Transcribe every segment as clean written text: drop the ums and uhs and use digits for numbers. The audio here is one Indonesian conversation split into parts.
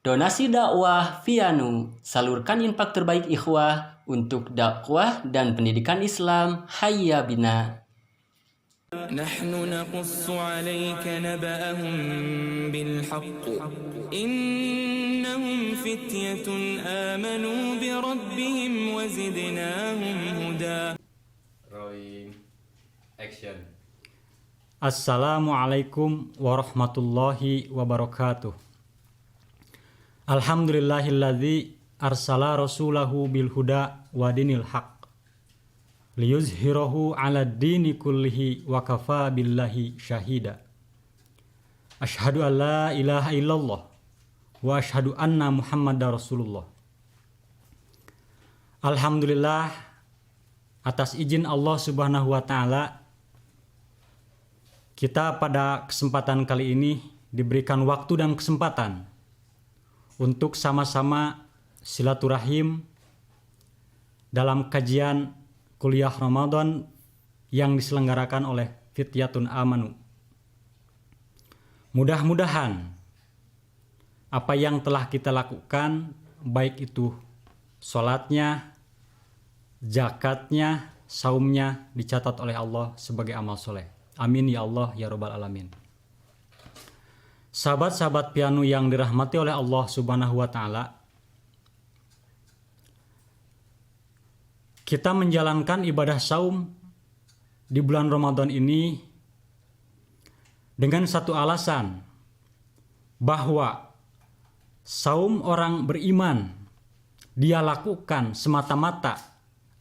Donasi dakwah Vianu, salurkan infak terbaik ikhwah untuk dakwah dan pendidikan Islam. Hayya bina. نحن نقص عليك نبأهم بالحق إنهم فتية آمنوا بربهم وزدناهم هدى. Rolling action. Assalamualaikum warahmatullahi wabarakatuh. Alhamdulillahilladzi arsala rasulahu bil huda wa dinil haq liyuzhirahu 'alad dini kullihi wa kafa billahi syahida. Asyhadu an la ilaha illallah wa asyhadu anna Muhammadar Rasulullah. Alhamdulillah, atas izin Allah Subhanahu wa taala, kita pada kesempatan kali ini diberikan waktu dan kesempatan untuk sama-sama silaturahim dalam kajian kuliah Ramadan yang diselenggarakan oleh Fityatun Amanu. Mudah-mudahan apa yang telah kita lakukan, baik itu sholatnya, zakatnya, saumnya, dicatat oleh Allah sebagai amal soleh. Amin ya Allah ya Rabbal Alamin. Sahabat-sahabat pianu yang dirahmati oleh Allah Subhanahu wa taala, kita menjalankan ibadah saum di bulan Ramadan ini dengan satu alasan, bahwa saum orang beriman dia lakukan semata-mata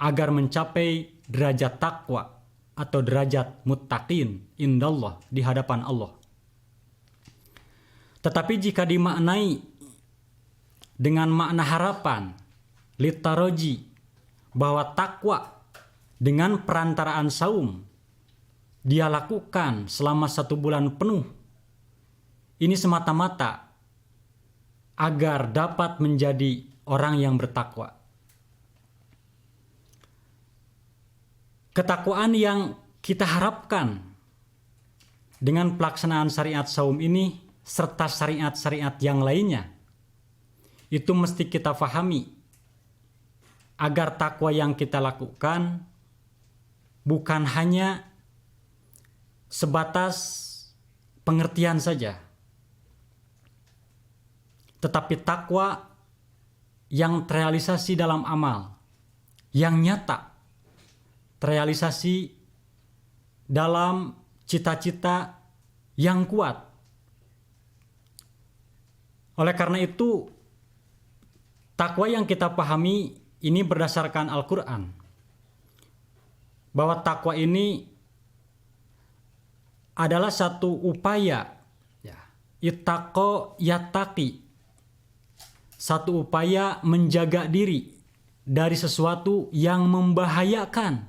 agar mencapai derajat takwa atau derajat muttaqin indallah, di hadapan Allah. Tetapi jika dimaknai dengan makna harapan, litaroji, bahwa takwa dengan perantaraan saum dia lakukan selama 1 bulan penuh, ini semata-mata agar dapat menjadi orang yang bertakwa. Ketakwaan yang kita harapkan dengan pelaksanaan syariat saum ini serta syariat-syariat yang lainnya, itu mesti kita fahami agar takwa yang kita lakukan bukan hanya sebatas pengertian saja, tetapi takwa yang terrealisasi dalam amal, yang nyata, terrealisasi dalam cita-cita yang kuat. Oleh karena itu, takwa yang kita pahami ini berdasarkan Al-Quran, bahwa takwa ini adalah satu upaya, ittaqo yattaqi, satu upaya menjaga diri dari sesuatu yang membahayakan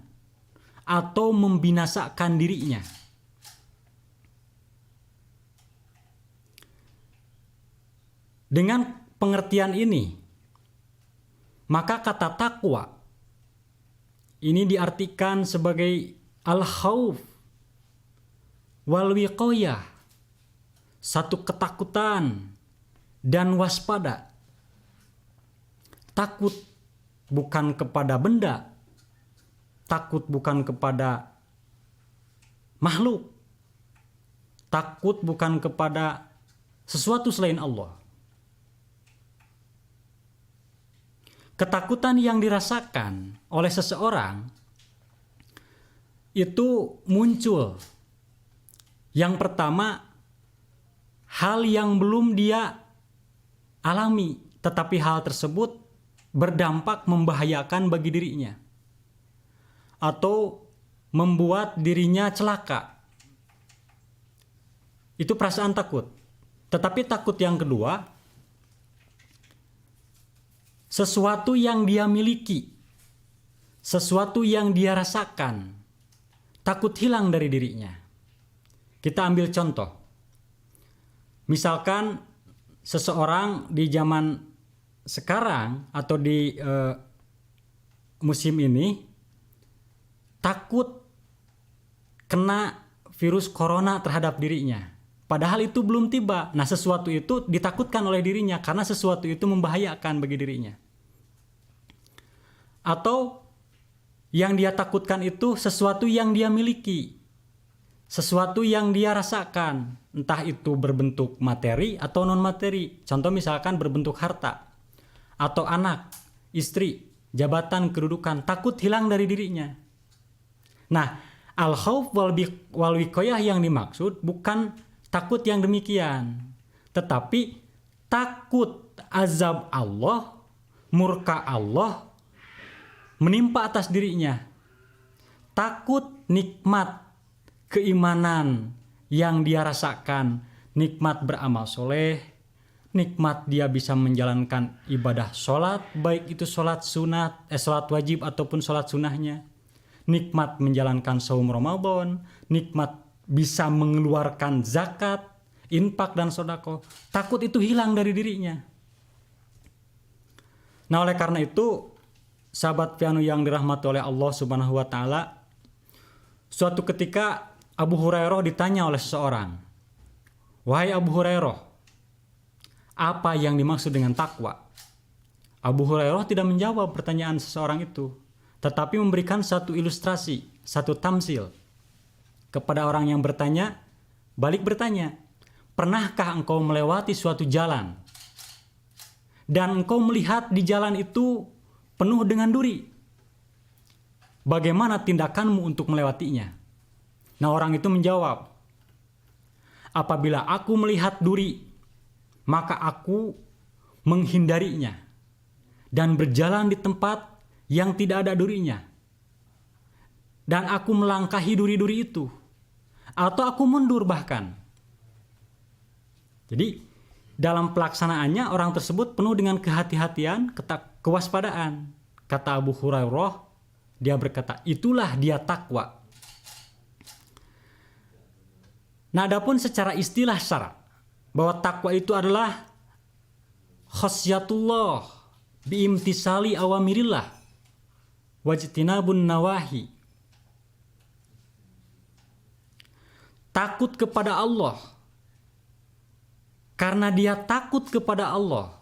atau membinasakan dirinya. Dengan pengertian ini, maka kata takwa ini diartikan sebagai al-khauf wal wiqayah, satu ketakutan dan waspada. Takut bukan kepada benda, takut bukan kepada makhluk, takut bukan kepada sesuatu selain Allah. Ketakutan yang dirasakan oleh seseorang itu muncul, yang pertama, hal yang belum dia alami, tetapi hal tersebut berdampak membahayakan bagi dirinya atau membuat dirinya celaka. Itu perasaan takut. Tetapi takut yang kedua, sesuatu yang dia miliki, sesuatu yang dia rasakan, takut hilang dari dirinya. Kita ambil contoh. Misalkan seseorang di zaman sekarang atau di musim ini takut kena virus corona terhadap dirinya. padahal itu belum tiba. Nah, sesuatu itu ditakutkan oleh dirinya karena sesuatu itu membahayakan bagi dirinya. Atau yang dia takutkan itu sesuatu yang dia miliki, sesuatu yang dia rasakan, entah itu berbentuk materi atau non-materi. Contoh misalkan berbentuk harta, atau anak, istri, jabatan, kedudukan, takut hilang dari dirinya. Nah, al-khauf wal wiqayah yang dimaksud bukan takut yang demikian, tetapi takut azab Allah, murka Allah menimpa atas dirinya. Takut nikmat keimanan yang dia rasakan, nikmat beramal soleh, nikmat dia bisa menjalankan ibadah sholat, baik itu sholat wajib ataupun sholat sunnahnya, nikmat menjalankan saum Ramadan, nikmat bisa mengeluarkan zakat, infak dan sedekah. Takut itu hilang dari dirinya. Nah, oleh karena itu, sahabat pianu yang dirahmati oleh Allah Subhanahu wa taala, suatu ketika Abu Hurairah ditanya oleh seseorang, "Wahai Abu Hurairah, apa yang dimaksud dengan takwa?" Abu Hurairah tidak menjawab pertanyaan seseorang itu, tetapi memberikan satu ilustrasi, satu tamsil kepada orang yang bertanya, balik bertanya, "Pernahkah engkau melewati suatu jalan dan engkau melihat di jalan itu penuh dengan duri? Bagaimana tindakanmu untuk melewatinya?" Nah, orang itu menjawab, "Apabila aku melihat duri, maka aku menghindarinya dan berjalan di tempat yang tidak ada durinya. Dan aku melangkahi duri-duri itu, atau aku mundur bahkan." Jadi, dalam pelaksanaannya orang tersebut penuh dengan kehati-hatian, kewaspadaan. Kata Abu Hurairah, dia berkata, itulah dia takwa. Nah, adapun secara istilah syara, bahwa takwa itu adalah khasyatullah biimtisali awamirillah wajtinabun nawahi. Takut kepada Allah. Karena dia takut kepada Allah,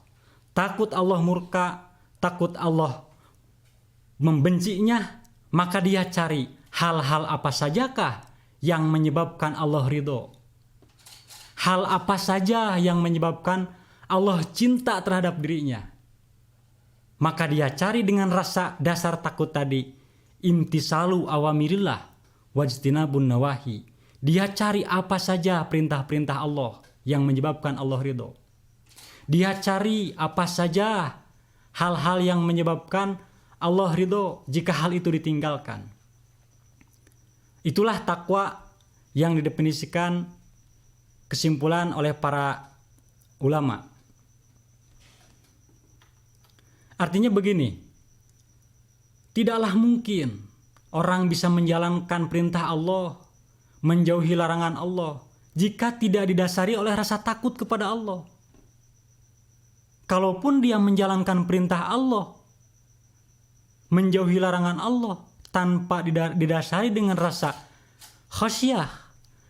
takut Allah murka, takut Allah membencinya, maka dia cari hal-hal apa sajakah yang menyebabkan Allah ridho. Hal apa saja yang menyebabkan Allah cinta terhadap dirinya. Maka dia cari dengan rasa dasar takut tadi, imtisalu awamirillah wajtinabun nawahi. Dia cari apa saja perintah-perintah Allah yang menyebabkan Allah ridho. Dia cari apa saja hal-hal yang menyebabkan Allah ridho jika hal itu ditinggalkan. Itulah takwa yang didefinisikan kesimpulan oleh para ulama. Artinya begini, tidaklah mungkin orang bisa menjalankan perintah Allah, menjauhi larangan Allah, jika tidak didasari oleh rasa takut kepada Allah. Kalaupun dia menjalankan perintah Allah, menjauhi larangan Allah, tanpa didasari dengan rasa khasyah,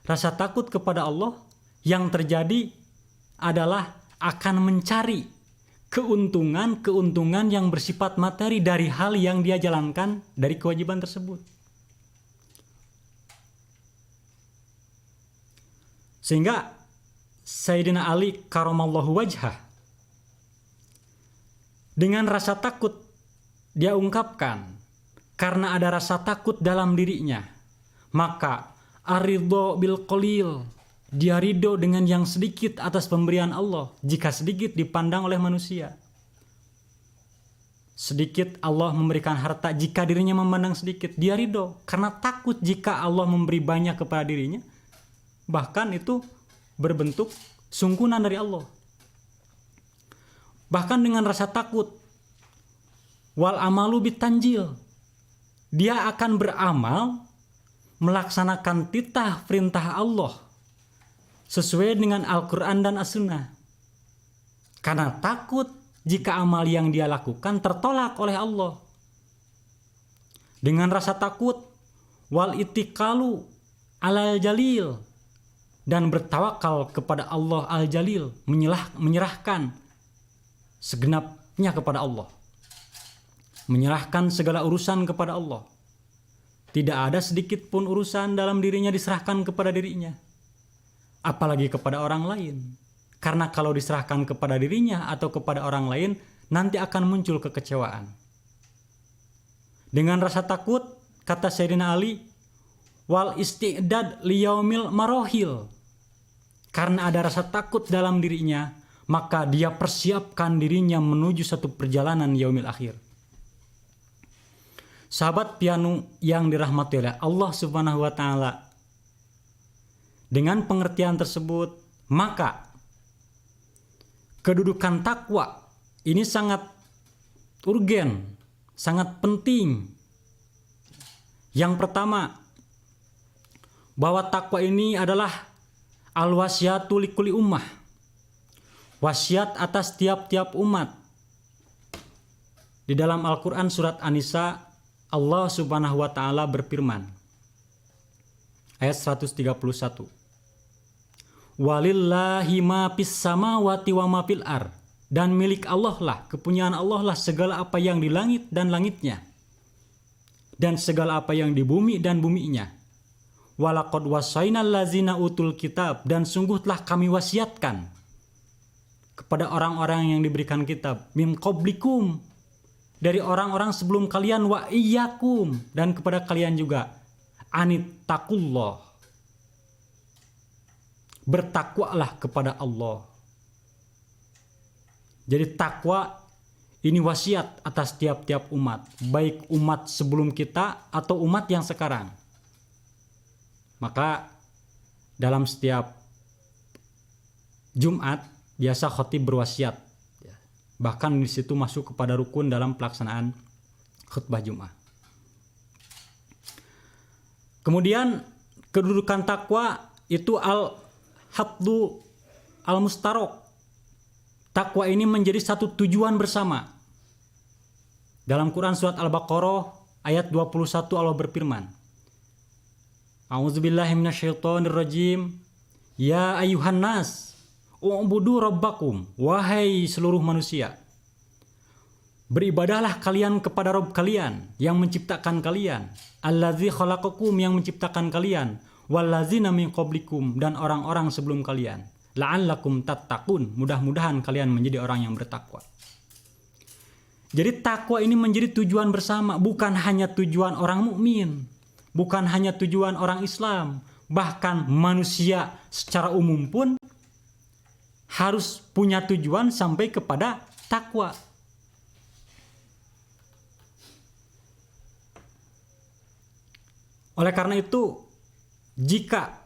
rasa takut kepada Allah, yang terjadi adalah akan mencari keuntungan yang bersifat materi dari hal yang dia jalankan dari kewajiban tersebut. Sehingga Sayyidina Ali karamallahu wajhah dengan rasa takut dia ungkapkan, karena ada rasa takut dalam dirinya, maka aridho bil qalil, dia ridho dengan yang sedikit atas pemberian Allah jika sedikit dipandang oleh manusia. Sedikit Allah memberikan harta, jika dirinya memandang sedikit, dia ridho karena takut jika Allah memberi banyak kepada dirinya, bahkan itu berbentuk sungkunan dari Allah. Bahkan dengan rasa takut, wal amalu bitanjil, dia akan beramal melaksanakan titah perintah Allah sesuai dengan Al-Quran dan As-Sunnah, karena takut jika amal yang dia lakukan tertolak oleh Allah. Dengan rasa takut, wal itikalu alal jalil, dan bertawakal kepada Allah Al-Jalil, menyerahkan segenapnya kepada Allah. Menyerahkan segala urusan kepada Allah. Tidak ada sedikit pun urusan dalam dirinya diserahkan kepada dirinya. Apalagi kepada orang lain. Karena kalau diserahkan kepada dirinya atau kepada orang lain, nanti akan muncul kekecewaan. Dengan rasa takut, kata Sayyidina Ali, wal isti'dad liyaumil marohil. Karena ada rasa takut dalam dirinya, maka dia persiapkan dirinya menuju satu perjalanan yaumil akhir. Sahabat pianu yang dirahmati oleh Allah Subhanahu wa taala. Dengan pengertian tersebut, maka kedudukan takwa ini sangat urgen, sangat penting. Yang pertama, bahwa takwa ini adalah al-wasyatu likuli ummah. Wasiat atas tiap-tiap umat. Di dalam Al-Quran surat An-Nisa, Allah Subhanahu wa taala berfirman, ayat 131. Walillahi ma fis samawati wa ma fil ar. Dan milik Allah lah, kepunyaan Allah lah segala apa yang di langit dan langitnya. Dan segala apa yang di bumi dan buminya. Walaqad wasainal lazina utul kitab. Dan sungguh telah kami wasiatkan kepada orang-orang yang diberikan kitab. Min qablikum. Dari orang-orang sebelum kalian, wa iyyakum, dan kepada kalian juga, anittaqullah, bertakwalah kepada Allah. Jadi takwa ini wasiat atas tiap-tiap umat, baik umat sebelum kita atau umat yang sekarang. Maka dalam setiap Jumat biasa khotib berwasiat. Bahkan di situ masuk kepada rukun dalam pelaksanaan khutbah Jumat. Kemudian kedudukan takwa itu al-haddu al-mustarok. Takwa ini menjadi satu tujuan bersama. Dalam Quran surat Al-Baqarah ayat 21 Allah berfirman, A'udzubillahi minasyaitonirrajim. Ya ayuhan nas, u'budu rabbakum, wahai seluruh manusia. Beribadahlah kalian kepada Rabb kalian yang menciptakan kalian, allazi khalaqakum, yang menciptakan kalian, wallazina min qablikum, dan orang-orang sebelum kalian, la'allakum tattaqun, mudah-mudahan kalian menjadi orang yang bertakwa. Jadi takwa ini menjadi tujuan bersama, bukan hanya tujuan orang mukmin, bukan hanya tujuan orang Islam, bahkan manusia secara umum pun harus punya tujuan sampai kepada takwa. Oleh karena itu, jika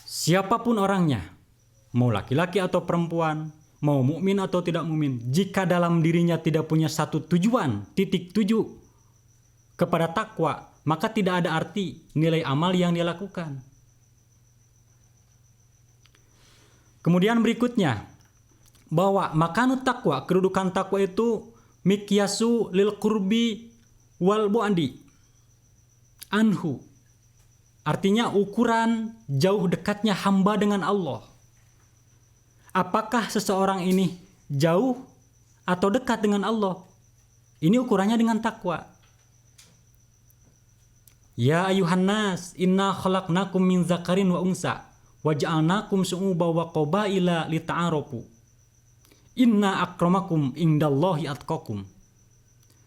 siapapun orangnya, mau laki-laki atau perempuan, mau mukmin atau tidak mukmin, jika dalam dirinya tidak punya satu tujuan, titik tuju kepada takwa, maka tidak ada arti nilai amal yang dia lakukan. Kemudian berikutnya, bahwa makanut takwa, kedudukan takwa itu mikyasu lil qurbi wal bu'di anhu. Artinya ukuran jauh dekatnya hamba dengan Allah. Apakah seseorang ini jauh atau dekat dengan Allah? Ini ukurannya dengan takwa. Ya ayuhan nas, inna khalaqnakum min zakarin wa unsa waja'alnakum syu'uban wa qabaila lita'arafu. Inna akramakum indallahi atqakum.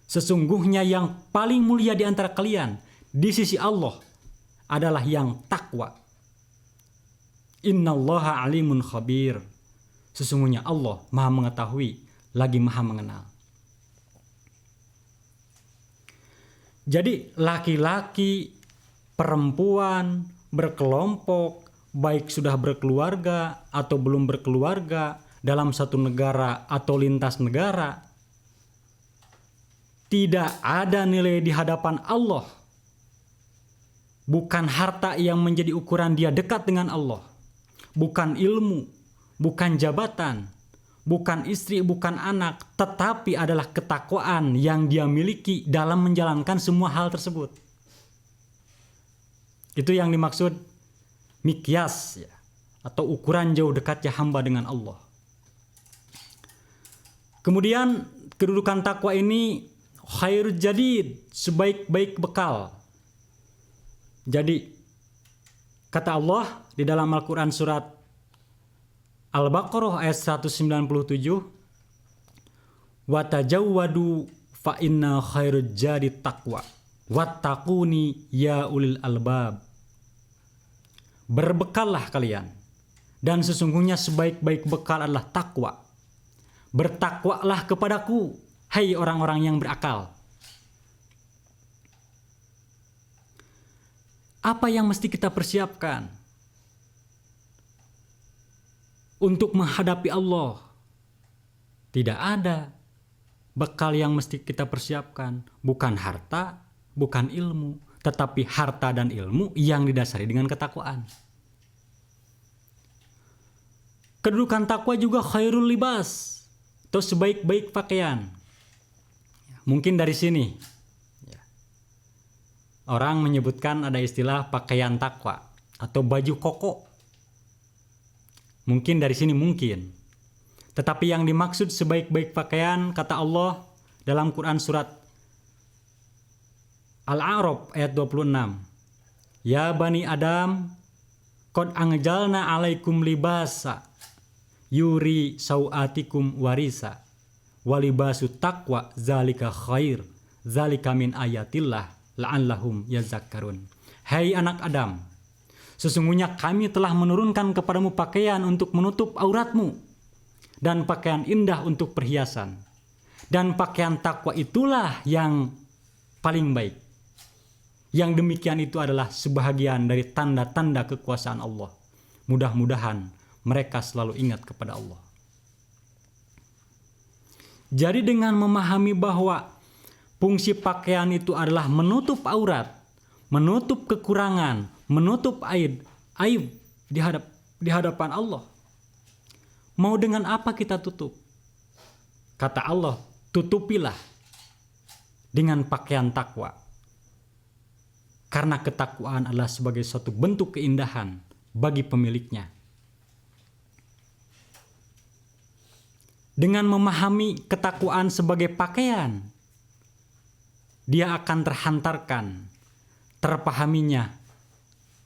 Sesungguhnya yang paling mulia di antara kalian di sisi Allah adalah yang takwa. Innallaha alimun khabir. Sesungguhnya Allah Maha mengetahui lagi Maha mengenal. Jadi laki-laki, perempuan, berkelompok, baik sudah berkeluarga atau belum berkeluarga, dalam satu negara atau lintas negara, tidak ada nilai di hadapan Allah. Bukan harta yang menjadi ukuran dia dekat dengan Allah. Bukan ilmu, bukan jabatan, bukan istri, bukan anak, tetapi adalah ketakwaan yang dia miliki dalam menjalankan semua hal tersebut. Itu yang dimaksud mikyas ya, atau ukuran jauh dekatnya hamba dengan Allah. Kemudian kedudukan takwa ini khair jadid, sebaik-baik bekal. Jadi kata Allah di dalam Al-Quran surat Al-Baqarah ayat 197, watajawwadu fa inna khairul jadi taqwa wattaquni ya ulil albab. Berbekallah kalian, dan sesungguhnya sebaik-baik bekal adalah takwa. Bertakwalah kepadaku, hai orang-orang yang berakal. Apa yang mesti kita persiapkan untuk menghadapi Allah? Tidak ada bekal yang mesti kita persiapkan. Bukan harta, bukan ilmu, tetapi harta dan ilmu yang didasari dengan ketakwaan. Kedudukan takwa juga khairul libas, atau sebaik-baik pakaian. Mungkin dari sini orang menyebutkan ada istilah pakaian takwa atau baju koko. Mungkin dari sini mungkin. Tetapi yang dimaksud sebaik-baik pakaian, kata Allah dalam Quran surat Al-A'raf ayat 26. Ya bani Adam, qad anjalna alaikum libasa yuri sauatikum warisa walibasu taqwa zalika khair zalika min ayatillah la'allahum yazakkarun. Hai anak Adam, sesungguhnya kami telah menurunkan kepadamu pakaian untuk menutup auratmu dan pakaian indah untuk perhiasan, dan pakaian takwa itulah yang paling baik. Yang demikian itu adalah sebahagian dari tanda-tanda kekuasaan Allah. Mudah-mudahan mereka selalu ingat kepada Allah. Jadi dengan memahami bahwa fungsi pakaian itu adalah menutup aurat, menutup kekurangan, menutup aib di hadapan Allah. Mau dengan apa kita tutup? Kata Allah, tutupilah dengan pakaian takwa. Karena ketakwaan adalah sebagai suatu bentuk keindahan bagi pemiliknya. Dengan memahami ketakwaan sebagai pakaian, dia akan terhantarkan, terpahaminya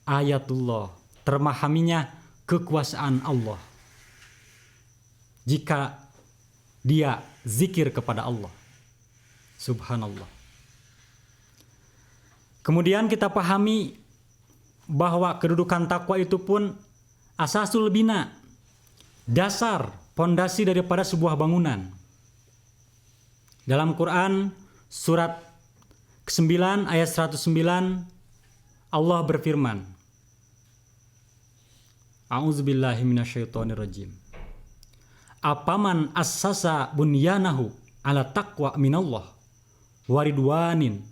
ayatullah, terpahaminya kekuasaan Allah. Jika dia zikir kepada Allah. Subhanallah. Kemudian kita pahami bahwa kedudukan takwa itu pun asasul bina, dasar, pondasi daripada sebuah bangunan. Dalam Quran surat ke-9 ayat 109 Allah berfirman, A'udzubillahi minasyaitonirrajim. Apaman assasa bunyanahu ala taqwa minallah waridwanin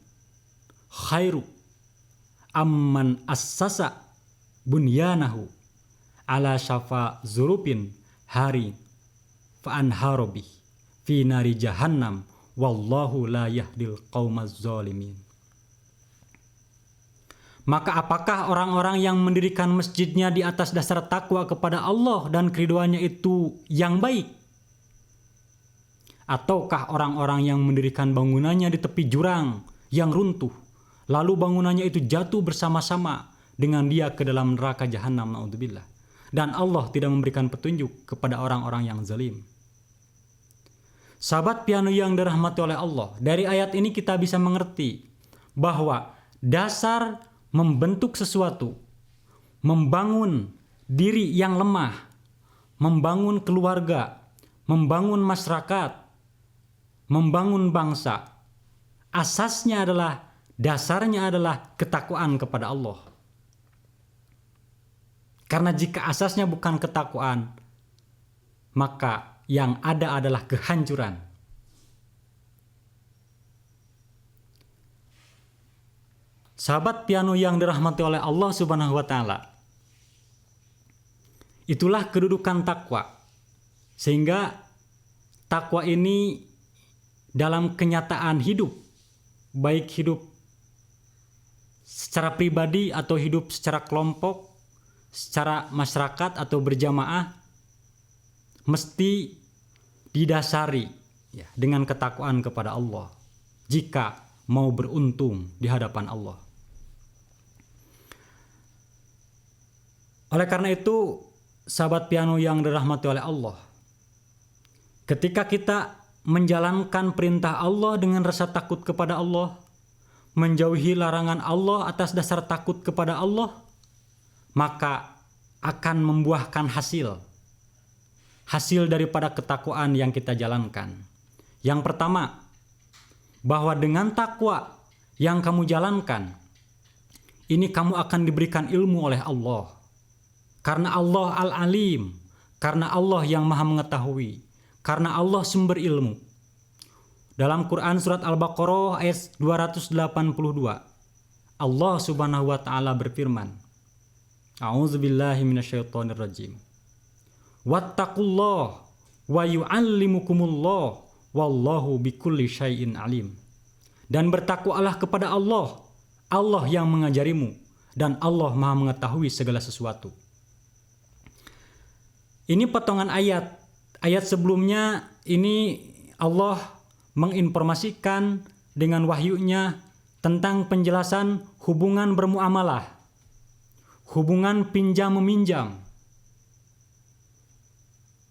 khairu amman assasa bunyanahu ala syafa zurupin hari fa'anharobi fi nari jahannam wallahu la yahdil qaumaz zalimin. Maka apakah orang-orang yang mendirikan masjidnya di atas dasar takwa kepada Allah dan keriduannya itu yang baik? Ataukah orang-orang yang mendirikan bangunannya di tepi jurang yang runtuh, lalu bangunannya itu jatuh bersama-sama dengan dia ke dalam neraka jahanam, naudzubillah, dan Allah tidak memberikan petunjuk kepada orang-orang yang zalim? Sahabat piano yang dirahmati oleh Allah, dari ayat ini kita bisa mengerti bahwa dasar membentuk sesuatu, membangun diri yang lemah, membangun keluarga, membangun masyarakat, membangun bangsa, asasnya adalah, dasarnya adalah ketakwaan kepada Allah. Karena jika asasnya bukan ketakwaan, maka yang ada adalah kehancuran. Sahabat piano yang dirahmati oleh Allah Subhanahu wa taala. Itulah kedudukan takwa. Sehingga takwa ini dalam kenyataan hidup, baik hidup secara pribadi atau hidup secara kelompok, secara masyarakat atau berjamaah mesti didasari ya, dengan ketakwaan kepada Allah jika mau beruntung di hadapan Allah. Oleh karena itu, sahabat piano yang dirahmati oleh Allah, ketika kita menjalankan perintah Allah dengan rasa takut kepada Allah, menjauhi larangan Allah atas dasar takut kepada Allah, maka akan membuahkan hasil daripada ketakwaan yang kita jalankan. Yang pertama, bahwa dengan takwa yang kamu jalankan, ini kamu akan diberikan ilmu oleh Allah. Karena Allah Al-Alim, karena Allah yang Maha Mengetahui, karena Allah sumber ilmu. Dalam Quran surat Al-Baqarah ayat 282, Allah Subhanahu wa taala berfirman, A'udzubillahi minasyaitonirrajim. Wattaqullah wa yu'allimukumullah wallahu bikulli syai'in alim. Dan bertakwalah kepada Allah, Allah yang mengajarimu, dan Allah Maha Mengetahui segala sesuatu. Ini potongan ayat. Ayat sebelumnya ini Allah menginformasikan dengan wahyunya tentang penjelasan hubungan bermuamalah, hubungan pinjam-meminjam.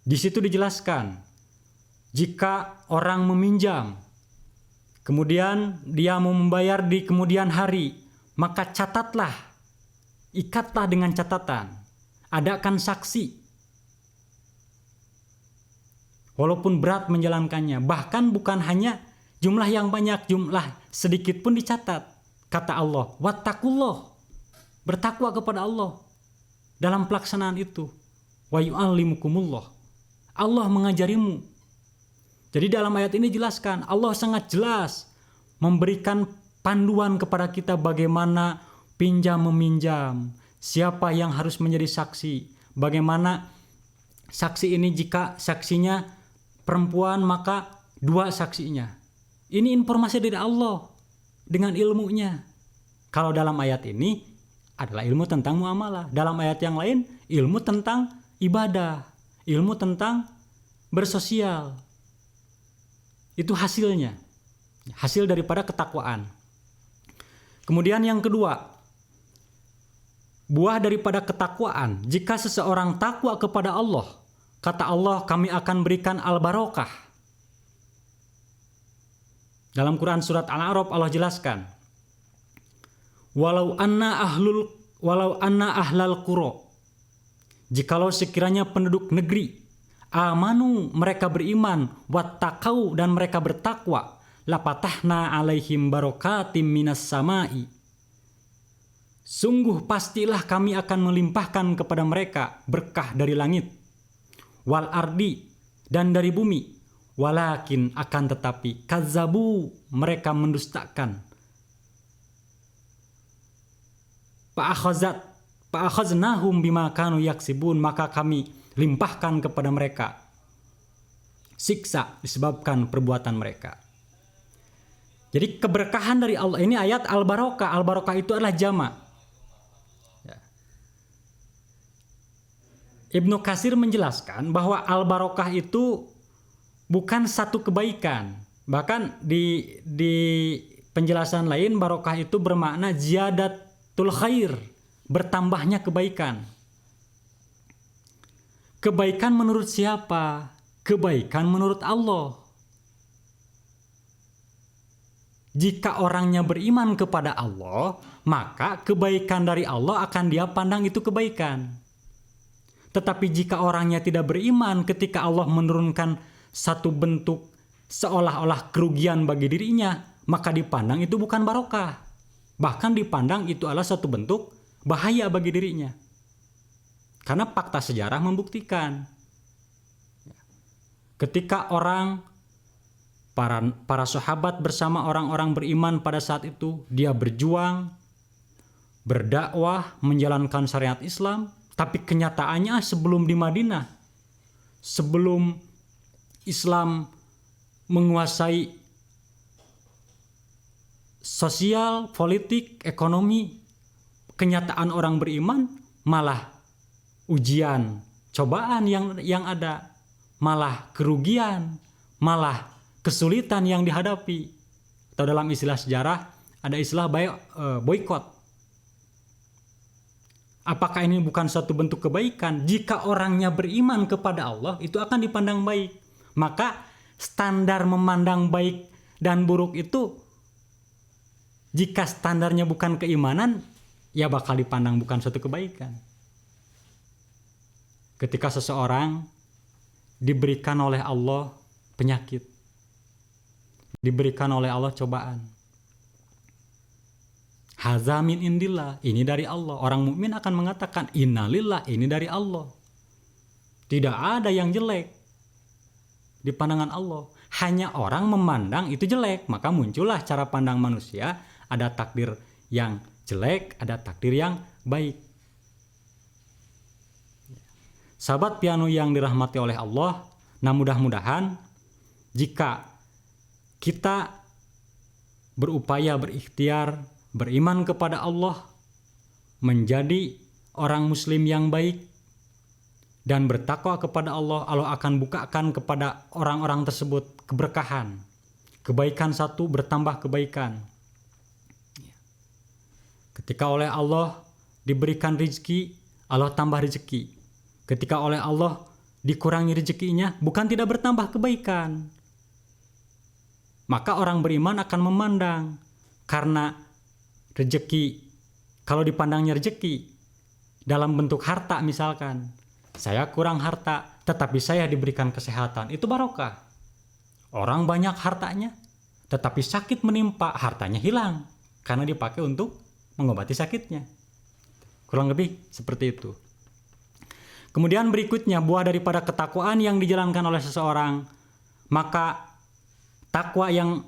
Di situ dijelaskan, jika orang meminjam, kemudian dia mau membayar di kemudian hari, maka catatlah, ikatlah dengan catatan, adakan saksi. Walaupun berat menjalankannya, bahkan bukan hanya jumlah yang banyak, jumlah sedikit pun dicatat. Kata Allah, wattaqullah, bertakwa kepada Allah dalam pelaksanaan itu. Wa yu'allimukumullah, Allah mengajarimu. Jadi dalam ayat ini jelaskan, Allah sangat jelas memberikan panduan kepada kita bagaimana pinjam meminjam, siapa yang harus menjadi saksi, bagaimana saksi ini jika saksinya perempuan maka 2 saksinya. Ini informasi dari Allah dengan ilmunya. Kalau dalam ayat ini adalah ilmu tentang muamalah. Dalam ayat yang lain ilmu tentang ibadah, ilmu tentang bersosial. Itu hasilnya, hasil daripada ketakwaan. Kemudian yang kedua, buah daripada ketakwaan, jika seseorang takwa kepada Allah, kata Allah, kami akan berikan al-barokah. Dalam Quran surat Al-A'raf Allah jelaskan, walau anna ahlal qura, jikalau sekiranya penduduk negeri amanu, mereka beriman, wattaqau, dan mereka bertakwa, lapatahna alaihim barokatim minas samai, sungguh pastilah kami akan melimpahkan kepada mereka berkah dari langit, wal ardi, dan dari bumi, walakin akan tetapi kazzabu, mereka mendustakan, fa'akhaznahum bima kanu yaksibun, maka kami limpahkan kepada mereka siksa disebabkan perbuatan mereka. Jadi keberkahan dari Allah, ini ayat al-barokah. Al-barokah itu adalah jamak. Ya. Ibnu Katsir menjelaskan bahwa al-barokah itu bukan satu kebaikan. Bahkan di penjelasan lain, barokah itu bermakna ziyadatul khair, bertambahnya kebaikan. Kebaikan menurut siapa? Kebaikan menurut Allah. Jika orangnya beriman kepada Allah, maka kebaikan dari Allah akan dia pandang itu kebaikan. Tetapi jika orangnya tidak beriman, ketika Allah menurunkan satu bentuk seolah-olah kerugian bagi dirinya, maka dipandang itu bukan barokah. Bahkan dipandang itu adalah satu bentuk bahaya bagi dirinya. Karena fakta sejarah membuktikan, ketika para sahabat bersama orang-orang beriman pada saat itu, dia berjuang, berdakwah, menjalankan syariat Islam, tapi kenyataannya sebelum di Madinah, sebelum Islam menguasai sosial, politik, ekonomi, kenyataan orang beriman malah ujian, cobaan yang ada, malah kerugian, malah kesulitan yang dihadapi. Atau dalam istilah sejarah ada istilah boykot. Apakah ini bukan suatu bentuk kebaikan? Jika orangnya beriman kepada Allah, itu akan dipandang baik. Maka standar memandang baik dan buruk itu, jika standarnya bukan keimanan, ya bakal dipandang bukan suatu kebaikan. Ketika seseorang diberikan oleh Allah penyakit, diberikan oleh Allah cobaan, haza min indillah, ini dari Allah. Orang mukmin akan mengatakan innalillah, ini dari Allah. Tidak ada yang jelek di pandangan Allah. Hanya orang memandang itu jelek, maka muncullah cara pandang manusia, ada takdir yang jelek, ada takdir yang baik. Sahabat piano yang dirahmati oleh Allah, nah mudah-mudahan jika kita berupaya berikhtiar beriman kepada Allah, menjadi orang muslim yang baik dan bertakwa kepada Allah, Allah akan bukakan kepada orang-orang tersebut keberkahan, kebaikan satu bertambah kebaikan. Ketika oleh Allah diberikan rezeki, Allah tambah rezeki. Ketika oleh Allah dikurangi rezekinya, bukan tidak bertambah kebaikan. Maka orang beriman akan memandang, karena rezeki, kalau dipandangnya rezeki dalam bentuk harta misalkan, saya kurang harta tetapi saya diberikan kesehatan, itu barokah. Orang banyak hartanya tetapi sakit menimpa, hartanya hilang karena dipakai untuk mengobati sakitnya. Kurang lebih seperti itu. Kemudian berikutnya, buah daripada ketakwaan yang dijalankan oleh seseorang, maka takwa yang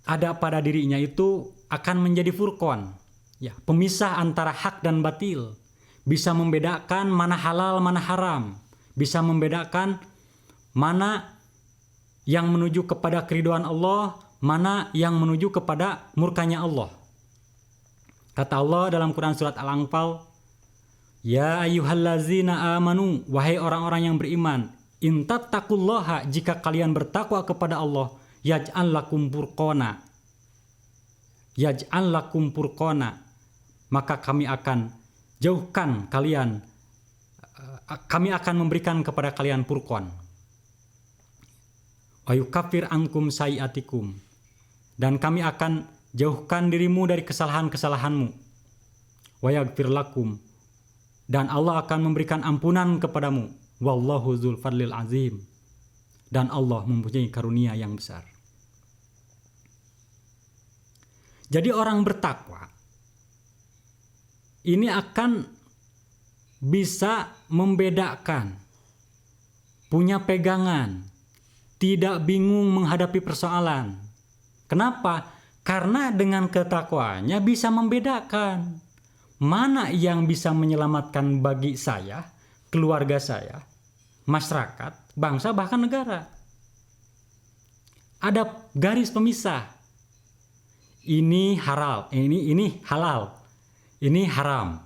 ada pada dirinya itu akan menjadi furqan, ya, pemisah antara hak dan batil, bisa membedakan mana halal mana haram, bisa membedakan mana yang menuju kepada keridhaan Allah, mana yang menuju kepada murkanya Allah. Kata Allah dalam Quran surat Al-Anfal, ya ayyuhallazina amanu, wahai orang-orang yang beriman, in tattaqullaha, jika kalian bertakwa kepada Allah, yaj'al lakum furqana, yaj'al lakum furqana, maka kami akan jauhkan kalian, kami akan memberikan kepada kalian furqan. Wa yukaffir ankum sayiatikum, dan kami akan jauhkan dirimu dari kesalahan-kesalahanmu. Wa yaghfir lakum, dan Allah akan memberikan ampunan kepadamu. Wallahu dzul fadlil azim, dan Allah mempunyai karunia yang besar. Jadi orang bertakwa ini akan bisa membedakan, punya pegangan, tidak bingung menghadapi persoalan. Kenapa? Karena dengan ketakwaannya bisa membedakan mana yang bisa menyelamatkan bagi saya, keluarga saya, masyarakat, bangsa, bahkan negara. Ada garis pemisah. Ini halal, ini halal, ini haram.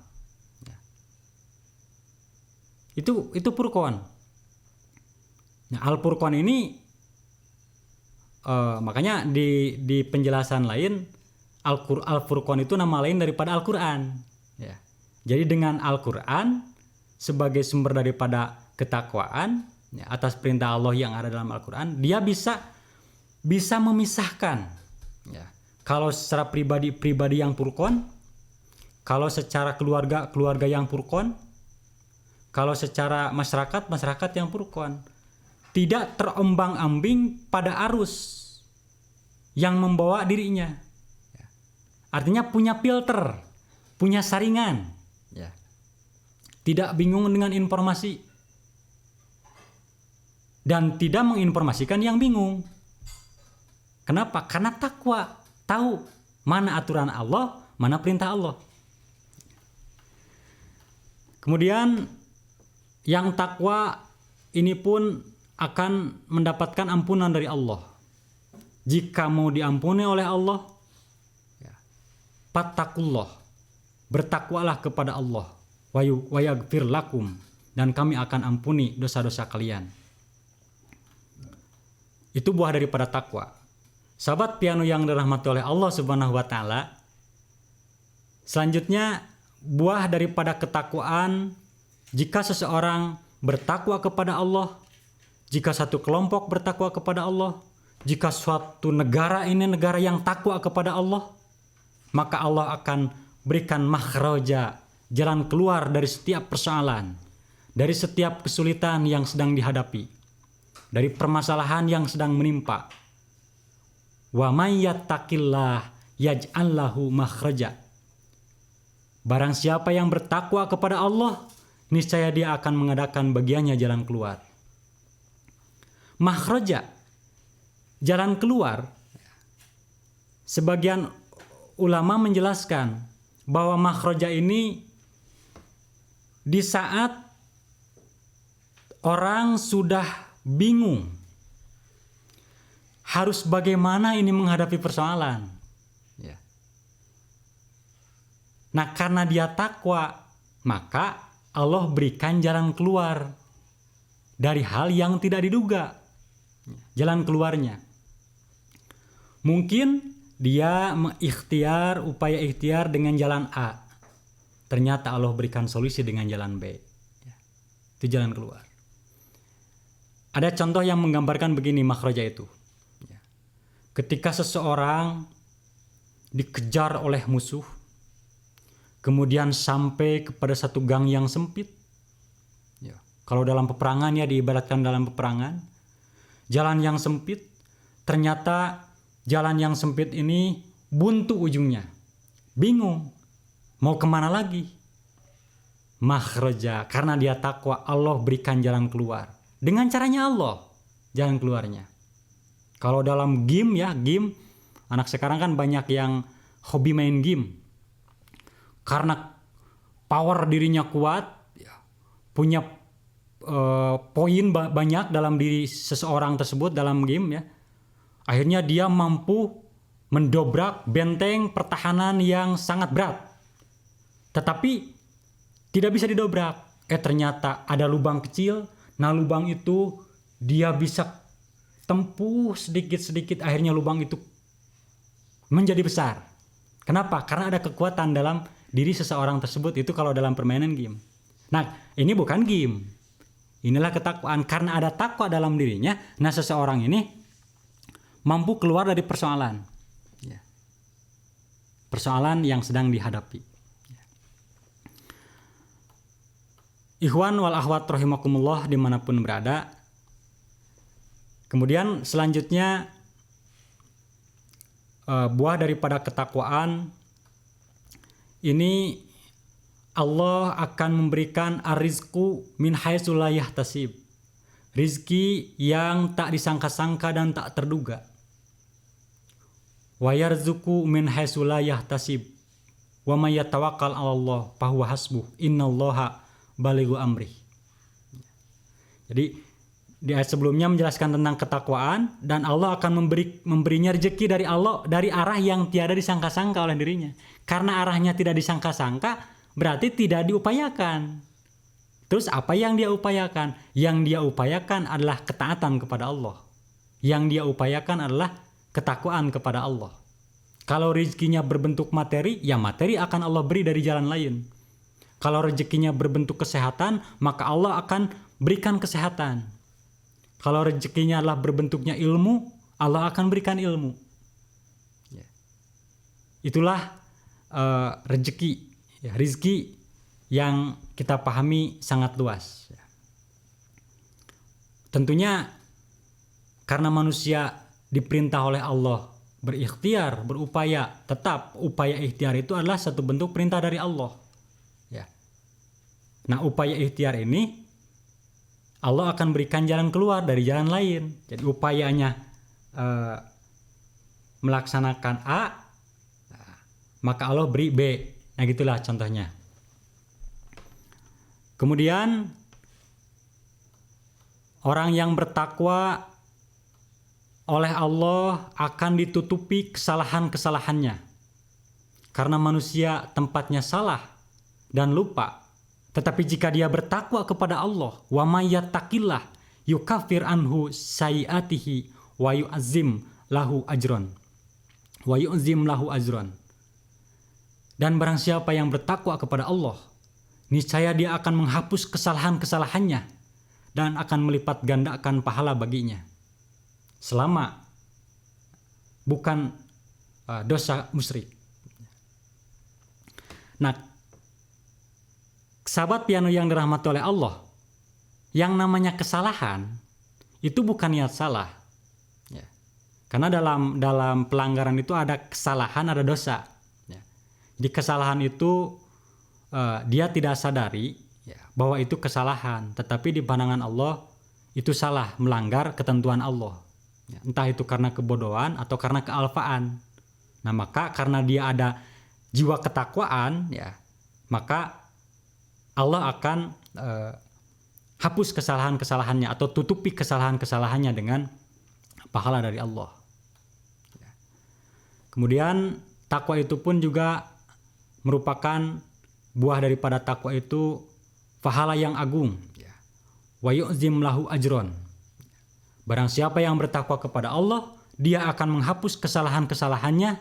Itu furqan. Nah, Al-Furqan ini makanya di penjelasan lain Al-Furqan itu nama lain daripada Al-Quran. Ya. Jadi dengan Al-Quran sebagai sumber daripada ketakwaan, ya, atas perintah Allah yang ada dalam Al-Quran, dia bisa memisahkan. Ya. Kalau secara pribadi yang furqan, kalau secara keluarga yang furqan, kalau secara masyarakat yang furqan. Tidak terombang-ambing pada arus yang membawa dirinya. Artinya punya filter, punya saringan. Ya. Tidak bingung dengan informasi. Dan tidak menginformasikan yang bingung. Kenapa? Karena takwa. Tahu mana aturan Allah, mana perintah Allah. Kemudian yang takwa ini pun akan mendapatkan ampunan dari Allah. Jika mau diampuni oleh Allah, ya, fattaqullah, bertakwalah kepada Allah, wa yaghfir lakum, dan kami akan ampuni dosa-dosa kalian. Itu buah daripada takwa. Sahabat piano yang dirahmati oleh Allah Subhanahu wa taala, selanjutnya buah daripada ketakwaan, jika seseorang bertakwa kepada Allah, jika satu kelompok bertakwa kepada Allah, jika suatu negara ini negara yang takwa kepada Allah, maka Allah akan berikan makhraja, jalan keluar dari setiap persoalan, dari setiap kesulitan yang sedang dihadapi, dari permasalahan yang sedang menimpa. Wa may yattaqillah yaj'al lahu makhraja. Barang siapa yang bertakwa kepada Allah, niscaya dia akan mengadakan bagiannya jalan keluar. Makhraja, jalan keluar. Sebagian ulama menjelaskan bahwa makhraja ini di saat orang sudah bingung harus bagaimana ini menghadapi persoalan. Ya. Nah, karena dia takwa, maka Allah berikan jalan keluar dari hal yang tidak diduga. Jalan keluarnya. Mungkin dia mengikhtiar, upaya ikhtiar dengan jalan A. Ternyata Allah berikan solusi dengan jalan B. Itu jalan keluar. Ada contoh yang menggambarkan begini makhraja itu. Ketika seseorang dikejar oleh musuh, kemudian sampai kepada satu gang yang sempit. Kalau dalam peperangan ya diibaratkan dalam peperangan, jalan yang sempit, ternyata jalan yang sempit ini buntu ujungnya. Bingung, mau kemana lagi? Makhraja, karena dia takwa, Allah berikan jalan keluar. Dengan caranya Allah, jalan keluarnya. Kalau dalam game ya, game, anak sekarang kan banyak yang hobi main game. Karena power dirinya kuat, punya poin banyak dalam diri seseorang tersebut dalam game ya. Akhirnya dia mampu mendobrak benteng pertahanan yang sangat berat. Tetapi tidak bisa didobrak. Ternyata ada lubang kecil. Nah, lubang itu dia bisa tempuh sedikit-sedikit, akhirnya lubang itu menjadi besar. Kenapa? Karena ada kekuatan dalam diri seseorang tersebut, itu kalau dalam permainan game. Nah, ini bukan game. Inilah ketakwaan. Karena ada takwa dalam dirinya, nah seseorang ini mampu keluar dari persoalan. Persoalan yang sedang dihadapi. Ikhwan wal akhwat rahimakumullah dimanapun berada. Kemudian selanjutnya buah daripada ketakwaan ini Allah akan memberikan ar-rizqu min haitsu la yahtasib. Rizki yang tak disangka-sangka dan tak terduga. Wa yarzuqu min haitsu la yahtasib. Wa may yatawakkal 'alallah fahuwa hasbuh. Innallaha balighu amri. Jadi di ayat sebelumnya menjelaskan tentang ketakwaan dan Allah akan memberinya rezeki dari Allah dari arah yang tiada disangka-sangka oleh dirinya. Karena arahnya tidak disangka-sangka berarti tidak diupayakan. Terus apa yang dia upayakan? Yang dia upayakan adalah ketaatan kepada Allah. Yang dia upayakan adalah ketakwaan kepada Allah. Kalau rezekinya berbentuk materi, ya materi akan Allah beri dari jalan lain. Kalau rezekinya berbentuk kesehatan, maka Allah akan berikan kesehatan. Kalau rezekinya adalah berbentuknya ilmu, Allah akan berikan ilmu. Itulah rezeki, rizki yang kita pahami sangat luas. Tentunya karena manusia diperintah oleh Allah berikhtiar, berupaya, tetap upaya ikhtiar itu adalah satu bentuk perintah dari Allah. Nah, upaya ikhtiar ini Allah akan berikan jalan keluar dari jalan lain. Jadi upayanya melaksanakan A, maka Allah beri B. Nah, gitulah contohnya. Kemudian orang yang bertakwa oleh Allah akan ditutupi kesalahan-kesalahannya. Karena manusia tempatnya salah dan lupa. Tetapi jika dia bertakwa kepada Allah, wa may yattaqillah yukaffir anhu sayiatihi wa yu'azzim lahu ajron. Wa yu'zim lahu ajron. Dan barang siapa yang bertakwa kepada Allah, niscaya dia akan menghapus kesalahan-kesalahannya dan akan melipat gandakan pahala baginya. Selama bukan dosa musyrik. Nah, sahabat piano yang dirahmati oleh Allah, yang namanya kesalahan itu bukan niat salah. Ya. Karena dalam pelanggaran itu ada kesalahan, ada dosa. Ya. Jadi kesalahan itu dia tidak sadari bahwa itu kesalahan, tetapi di pandangan Allah itu salah, melanggar ketentuan Allah. Ya. Entah itu karena kebodohan atau karena kealfaan. Nah, maka karena dia ada jiwa ketakwaan, ya, maka Allah akan hapus kesalahan-kesalahannya atau tutupi kesalahan-kesalahannya dengan pahala dari Allah. Ya. Kemudian takwa itu pun juga merupakan buah daripada takwa itu pahala yang agung. Ya. Wa yu'zim lahu ajron. Barang siapa yang bertakwa kepada Allah, dia akan menghapus kesalahan-kesalahannya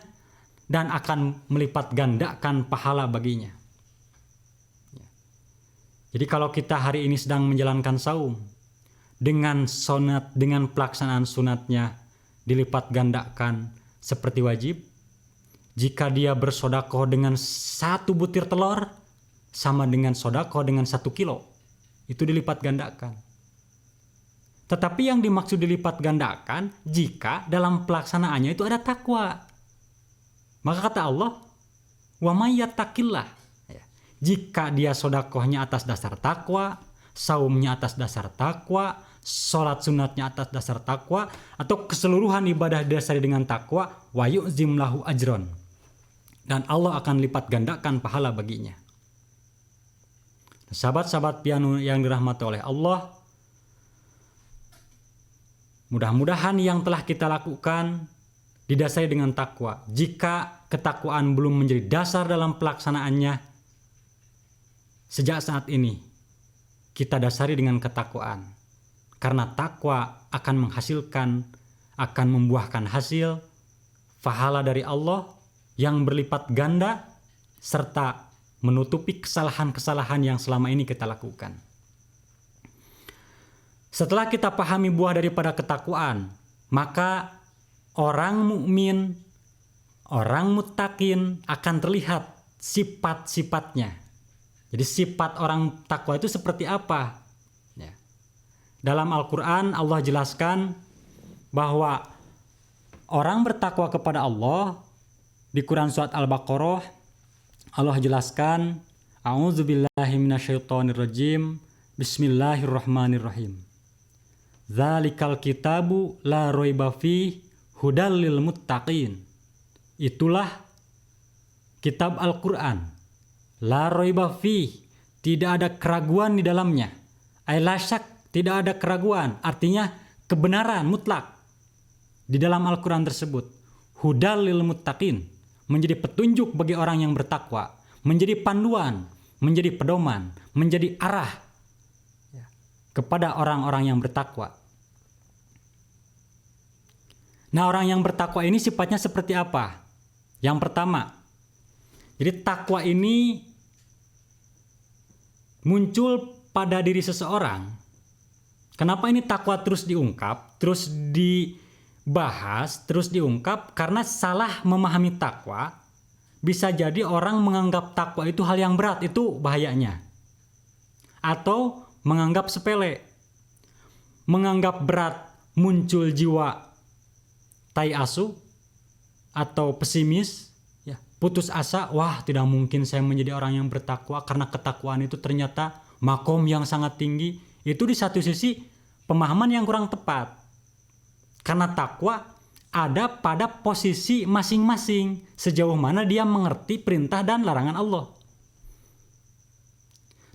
dan akan melipat gandakan pahala baginya. Ya. Jadi kalau kita hari ini sedang menjalankan saum, dengan pelaksanaan sunatnya dilipat gandakan seperti wajib. Jika dia bersodakoh dengan 1 butir telur, sama dengan sodakoh dengan 1 kilo. Itu dilipat gandakan. Tetapi yang dimaksud dilipat gandakan jika dalam pelaksanaannya itu ada takwa. Maka kata Allah, wa may yattaqillah. Jika dia sodakohnya atas dasar takwa, saumnya atas dasar takwa, sholat sunatnya atas dasar takwa, atau keseluruhan ibadah dasari dengan takwa, wa yu'zim lahu ajron. Dan Allah akan lipat gandakan pahala baginya. Sahabat-sahabat piano yang dirahmati oleh Allah, mudah-mudahan yang telah kita lakukan didasari dengan takwa. Jika ketakwaan belum menjadi dasar dalam pelaksanaannya, sejak saat ini kita dasari dengan ketakwaan. Karena takwa akan menghasilkan, akan membuahkan hasil pahala dari Allah yang berlipat ganda serta menutupi kesalahan-kesalahan yang selama ini kita lakukan. Setelah kita pahami buah daripada ketakwaan, maka orang mukmin, orang muttaqin akan terlihat sifat-sifatnya. Jadi sifat orang takwa itu seperti apa? Ya. Dalam Al-Quran Allah jelaskan bahwa orang bertakwa kepada Allah di Quran surat Al-Baqarah Allah jelaskan, A'udzubillahi minasyaitonirrajim, Bismillahirrahmanirrahim. Dzalikal kitabu la raiba fih hudal lil muttaqin. Itulah kitab Al-Quran. La raiba fih, tidak ada keraguan di dalamnya. Ay la syak, tidak ada keraguan, artinya kebenaran mutlak di dalam Al-Quran tersebut. Hudal lil muttaqin, menjadi petunjuk bagi orang yang bertakwa, menjadi panduan, menjadi pedoman, menjadi arah kepada orang-orang yang bertakwa. Nah, orang yang bertakwa ini sifatnya seperti apa? Yang pertama, jadi takwa ini muncul pada diri seseorang. Kenapa ini takwa terus diungkap, terus dibahas, terus diungkap? Karena salah memahami takwa, bisa jadi orang menganggap takwa itu hal yang berat, itu bahayanya. Atau menganggap sepele. Menganggap berat, muncul jiwa tai asu atau pesimis, ya, putus asa, wah tidak mungkin saya menjadi orang yang bertakwa karena ketakwaan itu ternyata makom yang sangat tinggi. Itu di satu sisi pemahaman yang kurang tepat. Karena takwa ada pada posisi masing-masing sejauh mana dia mengerti perintah dan larangan Allah.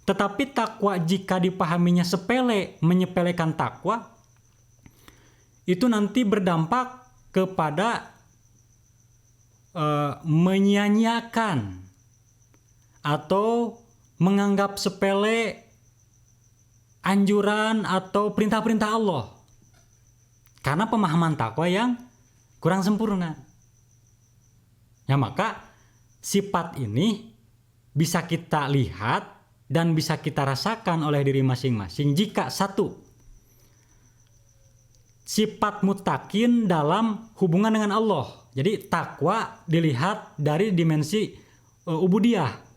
Tetapi takwa jika dipahaminya sepele, menyepelekan takwa, itu nanti berdampak kepada menyia-nyiakan atau menganggap sepele anjuran atau perintah-perintah Allah. Karena pemahaman takwa yang kurang sempurna. Ya, maka sifat ini bisa kita lihat dan bisa kita rasakan oleh diri masing-masing jika satu, sifat muttaqin dalam hubungan dengan Allah. Jadi takwa dilihat dari dimensi ubudiyah.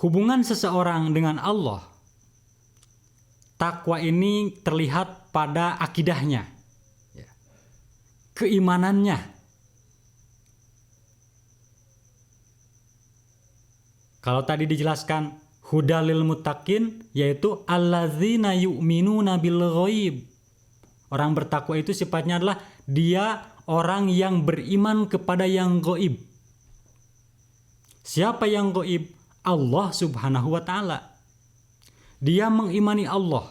Hubungan seseorang dengan Allah. Takwa ini terlihat pada akidahnya, keimanannya. Kalau tadi dijelaskan hudalil muttaqin, yaitu alladzina yu'minuna bil ghaib. Orang bertakwa itu sifatnya adalah dia orang yang beriman kepada yang gaib. Siapa yang gaib? Allah Subhanahu wa ta'ala. Dia mengimani Allah.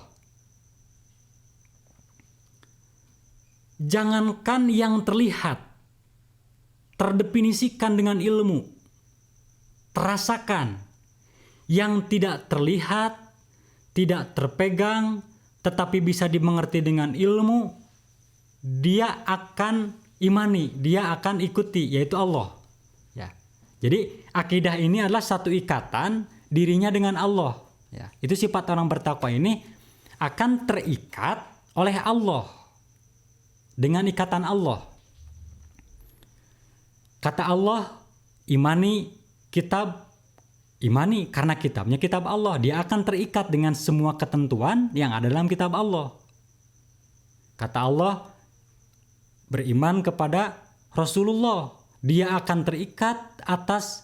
Jangankan yang terlihat, terdefinisikan dengan ilmu, terasakan, yang tidak terlihat, tidak terpegang, tetapi bisa dimengerti dengan ilmu, dia akan imani, dia akan ikuti, yaitu Allah. Ya. Jadi akidah ini adalah satu ikatan dirinya dengan Allah. Ya, itu sifat orang bertakwa ini akan terikat oleh Allah dengan ikatan Allah. Kata Allah, imani kitab, imani karena kitabnya kitab Allah. Dia akan terikat dengan semua ketentuan yang ada dalam kitab Allah. Kata Allah, beriman kepada Rasulullah. Dia akan terikat atas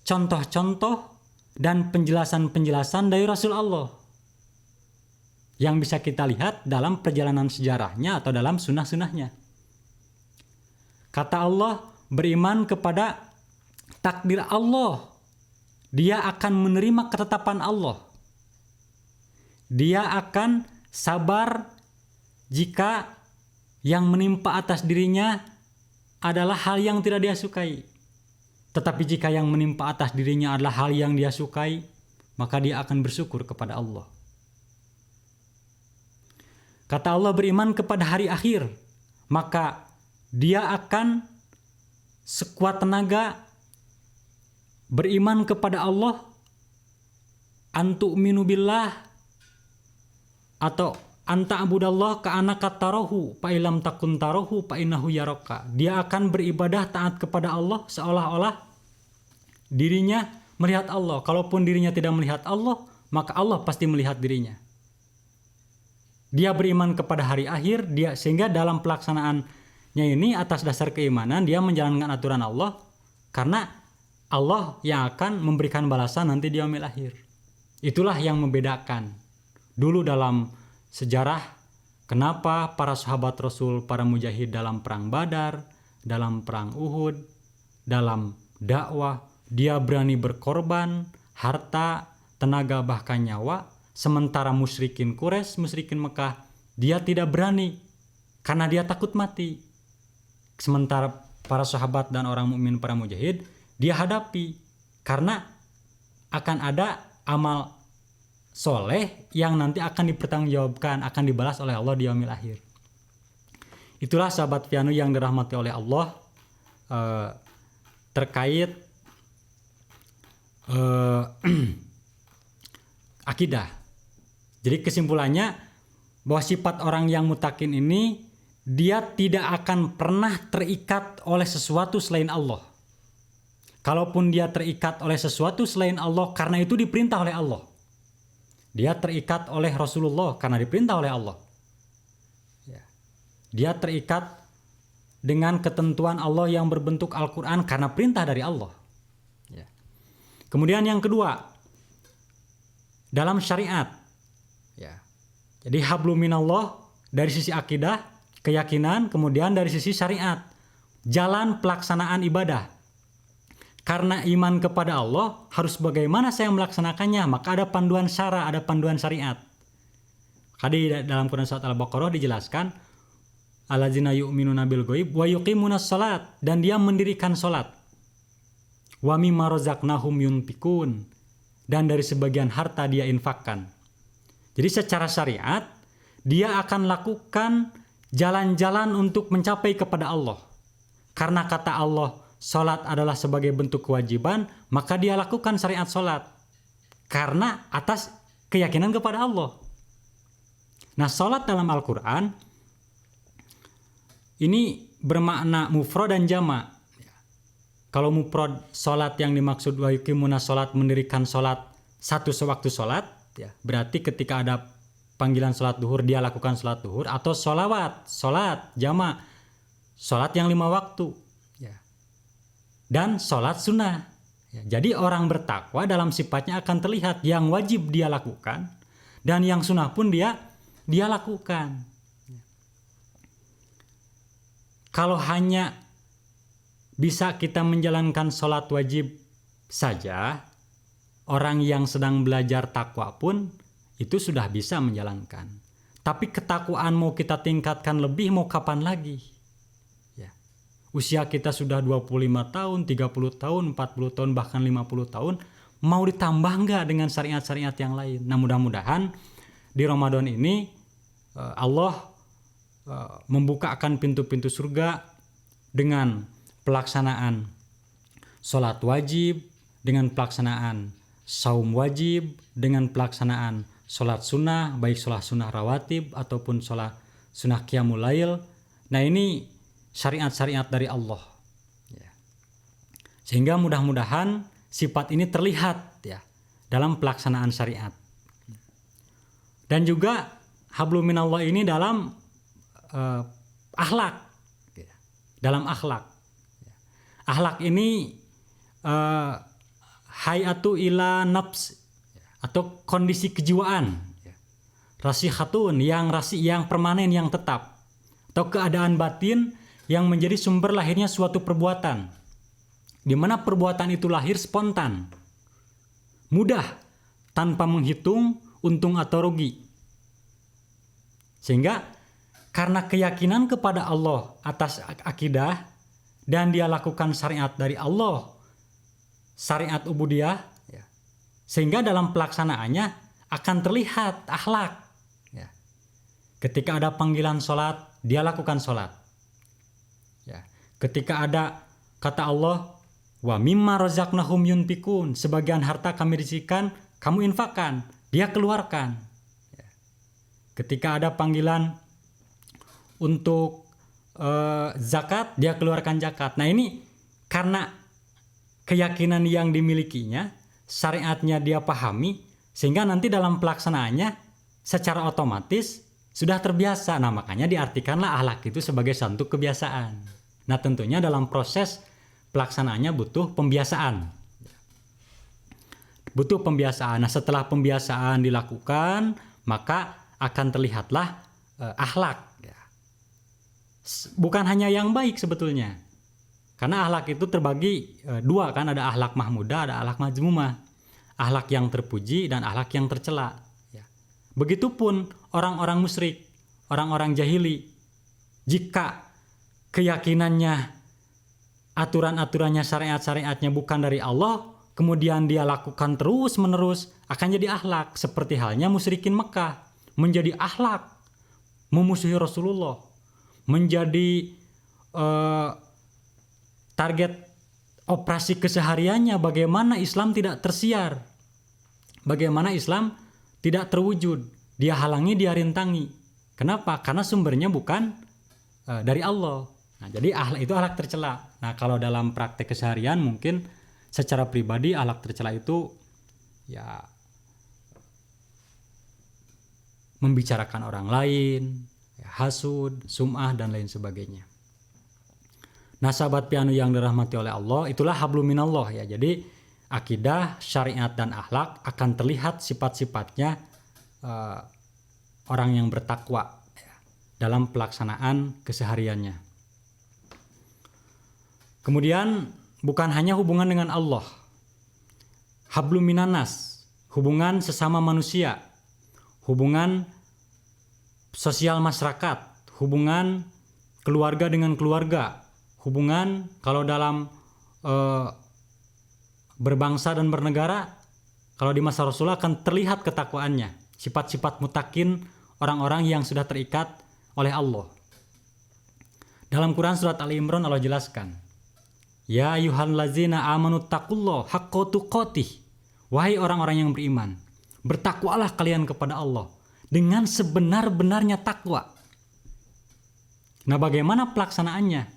contoh-contoh dan penjelasan-penjelasan dari Rasul Allah yang bisa kita lihat dalam perjalanan sejarahnya atau dalam sunnah-sunnahnya. Kata Allah, beriman kepada takdir Allah. Dia akan menerima ketetapan Allah. Dia akan sabar jika yang menimpa atas dirinya adalah hal yang tidak dia sukai. Tetapi jika yang menimpa atas dirinya adalah hal yang dia sukai, maka dia akan bersyukur kepada Allah. Kata Allah, beriman kepada hari akhir, maka dia akan sekuat tenaga beriman kepada Allah, antu'minu billah, atau anta'budallah ka'annaka tarahu fa illam takun tarahu fa innahu yaraka. Dia akan beribadah taat kepada Allah seolah-olah dirinya melihat Allah. Kalaupun dirinya tidak melihat Allah, maka Allah pasti melihat dirinya. Dia beriman kepada hari akhir, sehingga dalam pelaksanaannya ini atas dasar keimanan dia menjalankan aturan Allah, karena Allah yang akan memberikan balasan nanti di yaumil akhir. Itulah yang membedakan dulu dalam sejarah kenapa para sahabat Rasul, para mujahid dalam perang Badar, dalam perang Uhud, dalam dakwah, dia berani berkorban harta, tenaga, bahkan nyawa. Sementara musyrikin Quraisy, musyrikin Mekah, dia tidak berani karena dia takut mati. Sementara para sahabat dan orang mukmin, para mujahid, dia hadapi karena akan ada amal soleh yang nanti akan dipertanggungjawabkan, akan dibalas oleh Allah di yaumil akhir. Itulah sahabat Vianu yang dirahmati oleh Allah terkait akidah. Jadi kesimpulannya bahwa sifat orang yang muttaqin ini, dia tidak akan pernah terikat oleh sesuatu selain Allah. Kalaupun dia terikat oleh sesuatu selain Allah karena itu diperintah oleh Allah. Dia terikat oleh Rasulullah karena diperintah oleh Allah. Dia terikat dengan ketentuan Allah yang berbentuk Al-Quran karena perintah dari Allah. Kemudian yang kedua, dalam syariat. Jadi hablum minallah dari sisi akidah, keyakinan, kemudian dari sisi syariat, jalan pelaksanaan ibadah. Karena iman kepada Allah harus bagaimana saya melaksanakannya, maka ada panduan syara, ada panduan syariat. Tadi dalam Quran surat Al-Baqarah dijelaskan, alladzina yu'minuna bil ghaib wa yuqimunas shalat, dan dia mendirikan salat. Wa mimma razaqnahum yunfikun, dan dari sebagian harta dia infakkan. Jadi secara syariat, dia akan lakukan jalan-jalan untuk mencapai kepada Allah. Karena kata Allah, sholat adalah sebagai bentuk kewajiban, maka dia lakukan syariat sholat. Karena atas keyakinan kepada Allah. Nah, sholat dalam Al-Quran, ini bermakna mufrad dan jama'. Kalau mufrad sholat yang dimaksud wa yuqimuna sholat, mendirikan sholat satu sewaktu sholat, ya, berarti ketika ada panggilan sholat duhur dia lakukan sholat duhur, atau sholawat, sholat jama', sholat yang 5 waktu, ya. Dan sholat sunnah. Ya, jadi orang bertakwa dalam sifatnya akan terlihat yang wajib dia lakukan dan yang sunnah pun dia lakukan. Kalau hanya bisa kita menjalankan sholat wajib saja, orang yang sedang belajar takwa pun itu sudah bisa menjalankan. Tapi ketakwaan mau kita tingkatkan lebih, mau kapan lagi? Ya. Usia kita sudah 25 tahun, 30 tahun, 40 tahun, bahkan 50 tahun. Mau ditambah nggak dengan syariat-syariat yang lain? Nah, mudah-mudahan di Ramadan ini Allah membukakan pintu-pintu surga dengan pelaksanaan sholat wajib, dengan pelaksanaan saum wajib, dengan pelaksanaan sholat sunnah, baik sholat sunnah rawatib ataupun sholat sunnah qiyamul lail. Nah, ini syariat-syariat dari Allah. Ya. Sehingga mudah-mudahan sifat ini terlihat, ya, dalam pelaksanaan syariat. Dan juga hablum minallah ini dalam akhlak. Ya. Dalam akhlak. Akhlak ini hayatu ila nafs, atau kondisi kejiwaan, rasihatun, yang permanen, yang tetap, atau keadaan batin yang menjadi sumber lahirnya suatu perbuatan, di mana perbuatan itu lahir spontan, mudah, tanpa menghitung untung atau rugi. Sehingga karena keyakinan kepada Allah atas akidah, dan dia lakukan syariat dari Allah, syariat ubudiyah, ya, sehingga dalam pelaksanaannya akan terlihat akhlak. Ya. Ketika ada panggilan sholat, dia lakukan sholat. Ya. Ketika ada kata Allah, wa mimma razaqnahum yunfikun, sebagian harta kami rizkikan, kamu infakkan, dia keluarkan. Ya. Ketika ada panggilan untuk zakat, dia keluarkan zakat. Nah, ini karena keyakinan yang dimilikinya, syariatnya dia pahami, sehingga nanti dalam pelaksanaannya secara otomatis sudah terbiasa. Nah, makanya diartikanlah akhlak itu sebagai satu kebiasaan. Nah, tentunya dalam proses pelaksanaannya butuh pembiasaan. Butuh pembiasaan. Nah, setelah pembiasaan dilakukan, maka akan terlihatlah akhlak. Bukan hanya yang baik sebetulnya, karena akhlak itu terbagi dua, kan, ada akhlak mahmudah, ada akhlak mazmumah, akhlak yang terpuji dan akhlak yang tercela. Ya. Begitupun orang-orang musyrik, orang-orang jahili, jika keyakinannya, aturan-aturannya, syariat-syariatnya bukan dari Allah, kemudian dia lakukan terus-menerus, akan jadi akhlak. Seperti halnya musyrikin Mekah, menjadi akhlak memusuhi Rasulullah, menjadi target operasi kesehariannya, bagaimana Islam tidak tersiar, bagaimana Islam tidak terwujud, dia halangi, dia rintangi. Kenapa? Karena sumbernya bukan dari Allah. Nah, jadi akhlak itu akhlak tercela. Nah, kalau dalam praktek keseharian mungkin secara pribadi akhlak tercela itu ya membicarakan orang lain, hasud, sum'ah, dan lain sebagainya. Nah, sahabat pianu yang dirahmati oleh Allah, itulah hablum minallah, ya. Jadi akidah, syariat, dan akhlak akan terlihat sifat-sifatnya orang yang bertakwa, ya, dalam pelaksanaan kesehariannya. Kemudian bukan hanya hubungan dengan Allah, hablum minanas, hubungan sesama manusia, hubungan sosial masyarakat, hubungan keluarga dengan keluarga, hubungan kalau dalam berbangsa dan bernegara, Kalau di masa Rasulullah akan terlihat ketakwaannya, sifat-sifat mutakin orang-orang yang sudah terikat oleh Allah. Dalam Quran surat Ali Imran Allah jelaskan, Ya ayyuhallazina amanu taqullaha haqqa tuqatih. Wahai orang-orang yang beriman, bertakwalah kalian kepada Allah dengan sebenar-benarnya takwa. Nah, bagaimana pelaksanaannya?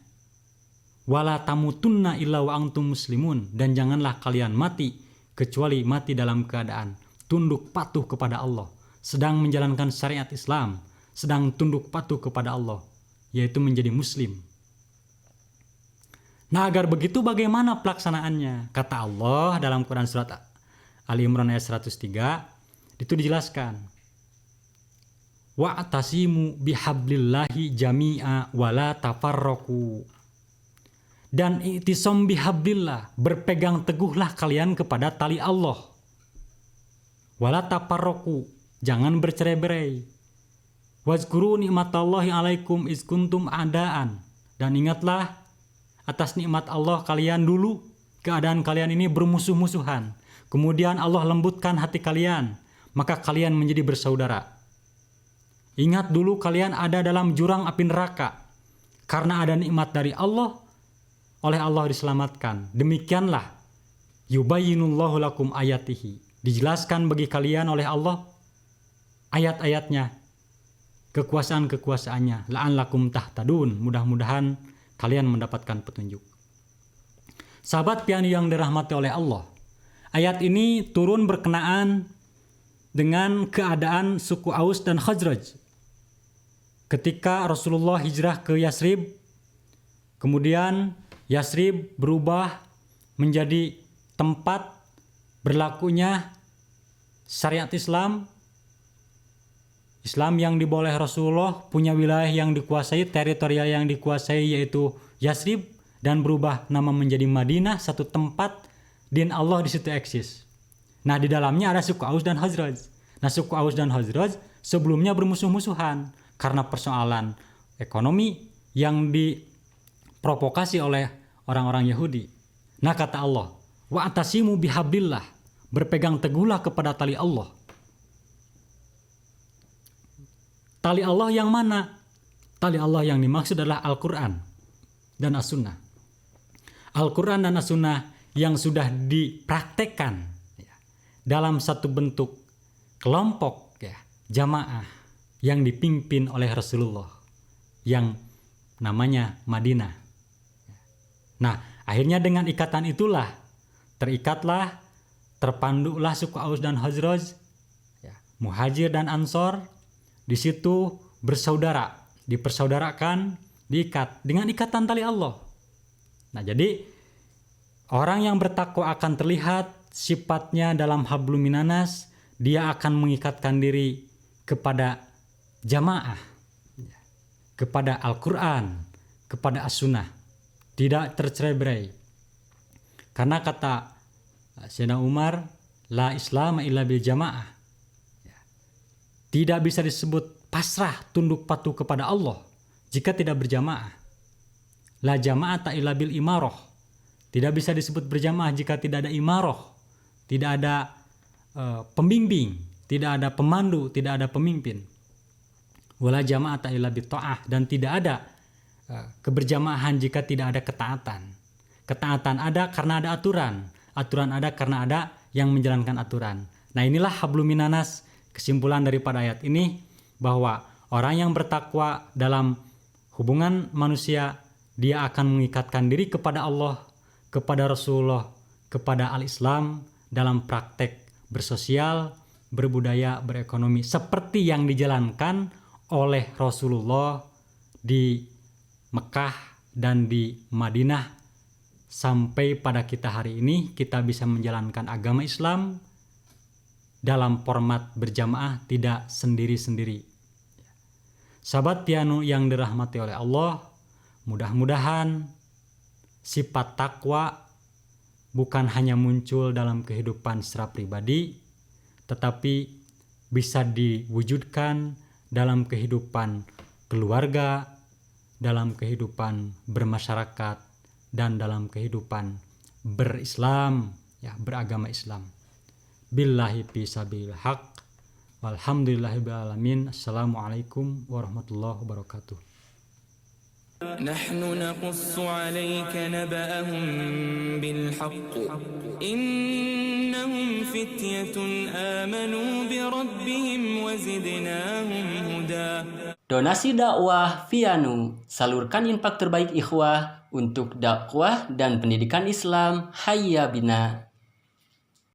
Wala tamutunna illa wa antum muslimun, dan janganlah kalian mati kecuali mati dalam keadaan tunduk patuh kepada Allah, sedang menjalankan syariat Islam, sedang tunduk patuh kepada Allah, yaitu menjadi muslim. Nah, agar begitu bagaimana pelaksanaannya? Kata Allah dalam Quran surat Ali Imran ayat 103, itu dijelaskan, wa'tasimu bihablillahi jami'a wala tafarraqu. Dan i'tisam bihablillah, berpegang teguhlah kalian kepada tali Allah. Wala tafarraqu, jangan bercerai-berai. Wazkuru nikmatallahi alaikum iz kuntum a'daan, dan ingatlah atas nikmat Allah kalian dulu, keadaan kalian ini bermusuh-musuhan. Kemudian Allah lembutkan hati kalian, maka kalian menjadi bersaudara. Ingat dulu kalian ada dalam jurang api neraka. Karena ada nikmat dari Allah, oleh Allah diselamatkan. Demikianlah yubayyinullahu lakum ayatihi, dijelaskan bagi kalian oleh Allah ayat-ayatnya, kekuasaan-kekuasaannya, la'allakum tahtadun, mudah-mudahan kalian mendapatkan petunjuk. Sahabat pianu yang dirahmati oleh Allah, ayat ini turun berkenaan dengan keadaan suku Aus dan Khazraj. Ketika Rasulullah hijrah ke Yasrib, kemudian Yasrib berubah menjadi tempat berlakunya syariat Islam. Islam yang dibawa oleh Rasulullah punya wilayah yang dikuasai, teritorial yang dikuasai yaitu Yasrib, dan berubah nama menjadi Madinah, satu tempat din Allah di situ eksis. Nah, di dalamnya ada suku Aus dan Khazraj. Nah, suku Aus dan Khazraj sebelumnya bermusuh-musuhan karena persoalan ekonomi yang diprovokasi oleh orang-orang Yahudi. Nah, kata Allah, wa'tasimu bihablillah, berpegang teguhlah kepada tali Allah. Tali Allah yang mana? Tali Allah yang dimaksud adalah Al-Quran dan As-Sunnah. Al-Quran dan As-Sunnah yang sudah dipraktekkan dalam satu bentuk kelompok jamaah yang dipimpin oleh Rasulullah yang namanya Madinah. Nah, akhirnya dengan ikatan itulah terikatlah, terpandulah suku Aus dan Khazraj, Muhajir dan Ansor. Di situ bersaudara, dipersaudarakan, diikat dengan ikatan tali Allah. Nah, jadi orang yang bertakwa akan terlihat sifatnya dalam hablum minanas, dia akan mengikatkan diri kepada jamaah, kepada Al-Quran, kepada As-Sunnah, tidak tercerai-berai. Karena kata Sayyidina Umar, la Islam illa bil jamaah. Tidak bisa disebut pasrah tunduk patuh kepada Allah jika tidak berjamaah. La jama'ata illa bil imarah. Tidak bisa disebut berjamaah jika tidak ada imarah, tidak ada pembimbing, tidak ada pemandu, tidak ada pemimpin. Wala jama'ata illa bit ta'ah, dan tidak ada keberjamahan jika tidak ada ketaatan. Ketaatan ada karena ada aturan, aturan ada karena ada yang menjalankan aturan. Nah, inilah hablum minanas. Kesimpulan daripada ayat ini bahwa orang yang bertakwa dalam hubungan manusia, dia akan mengikatkan diri kepada Allah, kepada Rasulullah, kepada Al-Islam dalam praktek bersosial, berbudaya, berekonomi seperti yang dijalankan oleh Rasulullah di Mekah dan di Madinah. Sampai pada kita hari ini kita bisa menjalankan agama Islam dalam format berjamaah, tidak sendiri-sendiri. Sahabat piano yang dirahmati oleh Allah, mudah-mudahan sifat takwa bukan hanya muncul dalam kehidupan secara pribadi, tetapi bisa diwujudkan dalam kehidupan keluarga, dalam kehidupan bermasyarakat, dan dalam kehidupan berislam, beragama Islam. billahi fisabilil haq. Walhamdulillahirabbil alamin. Assalamualaikum warahmatullahi wabarakatuh. نحن نقص عليك نبأهم بالحق إنهم فتية آمنوا بربهم وزدناهم هدى. Donasi dakwah Vianu, salurkan infak terbaik ikhwah untuk dakwah dan pendidikan Islam. Hayya bina.